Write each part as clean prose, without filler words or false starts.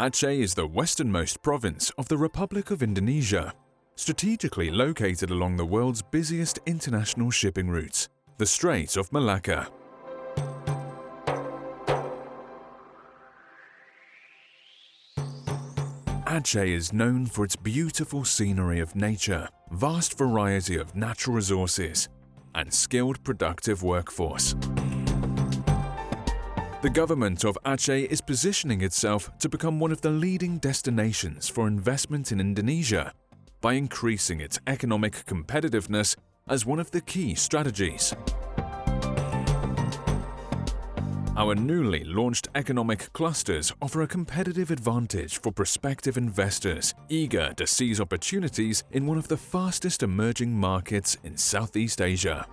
Aceh is the westernmost province of the Republic of Indonesia, strategically located along the world's busiest international shipping routes, the Strait of Malacca. Aceh is known for its beautiful scenery of nature, vast variety of natural resources, and skilled productive workforce. The government of Aceh is positioning itself to become one of the leading destinations for investment in Indonesia by increasing its economic competitiveness as one of the key strategies. Our newly launched economic clusters offer a competitive advantage for prospective investors eager to seize opportunities in one of the fastest emerging markets in Southeast Asia.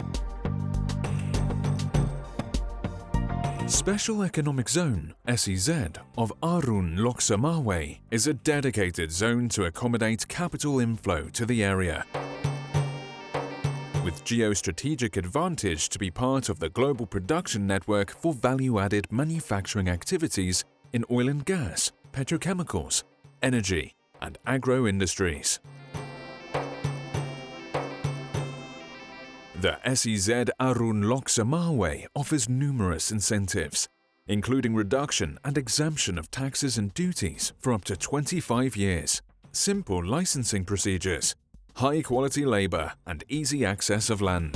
Special Economic Zone (SEZ) of Arun Loksamawe is a dedicated zone to accommodate capital inflow to the area. With geostrategic advantage to be part of the global production network for value-added manufacturing activities in oil and gas, petrochemicals, energy, and agro-industries. The SEZ Arun Loksamawe offers numerous incentives, including reduction and exemption of taxes and duties for up to 25 years, simple licensing procedures, high-quality labor, and easy access of land.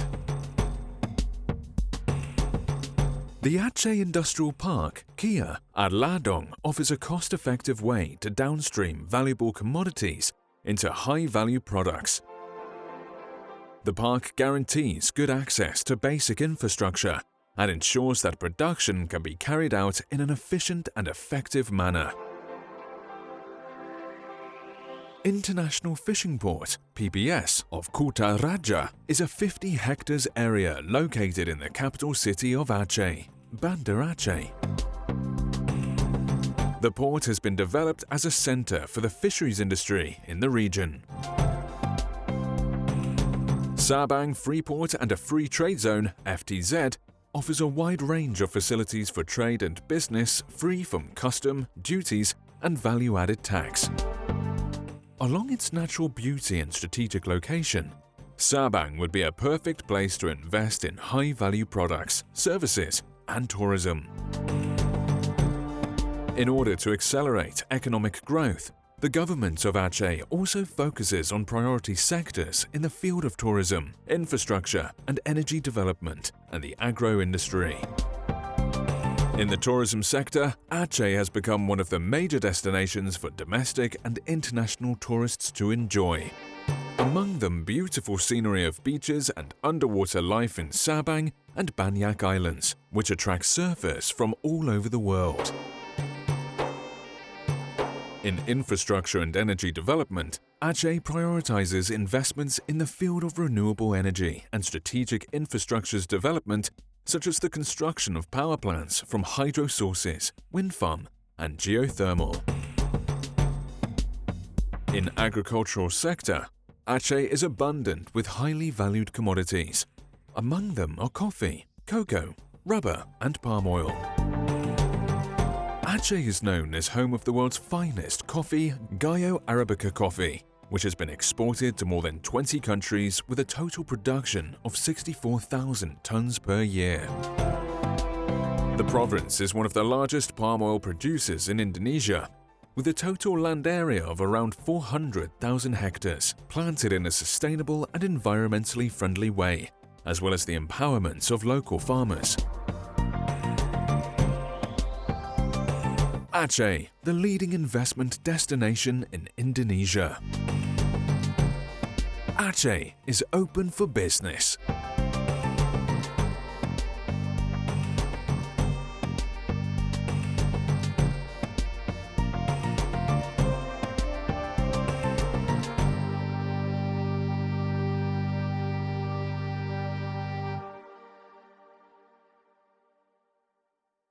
The Aceh Industrial Park, KIA, at Ladong offers a cost-effective way to downstream valuable commodities into high-value products. The park guarantees good access to basic infrastructure and ensures that production can be carried out in an efficient and effective manner. International Fishing Port (PPS) of Kuta Raja is a 50 hectares area located in the capital city of Aceh, Banda Aceh. The port has been developed as a center for the fisheries industry in the region. Sabang Freeport and a Free Trade Zone (FTZ) offers a wide range of facilities for trade and business free from custom, duties, and value-added tax. Along its natural beauty and strategic location, Sabang would be a perfect place to invest in high-value products, services, and tourism. In order to accelerate economic growth, the government of Aceh also focuses on priority sectors in the field of tourism, infrastructure and energy development, and the agro-industry. In the tourism sector, Aceh has become one of the major destinations for domestic and international tourists to enjoy. Among them, beautiful scenery of beaches and underwater life in Sabang and Banyak Islands, which attract surfers from all over the world. In infrastructure and energy development, Aceh prioritizes investments in the field of renewable energy and strategic infrastructures development, such as the construction of power plants from hydro sources, wind farm, and geothermal. In agricultural sector, Aceh is abundant with highly valued commodities. Among them are coffee, cocoa, rubber, and palm oil. Aceh is known as home of the world's finest coffee, Gallo Arabica coffee, which has been exported to more than 20 countries with a total production of 64,000 tons per year. The province is one of the largest palm oil producers in Indonesia, with a total land area of around 400,000 hectares, planted in a sustainable and environmentally friendly way, as well as the empowerment of local farmers. Aceh, the leading investment destination in Indonesia. Aceh is open for business.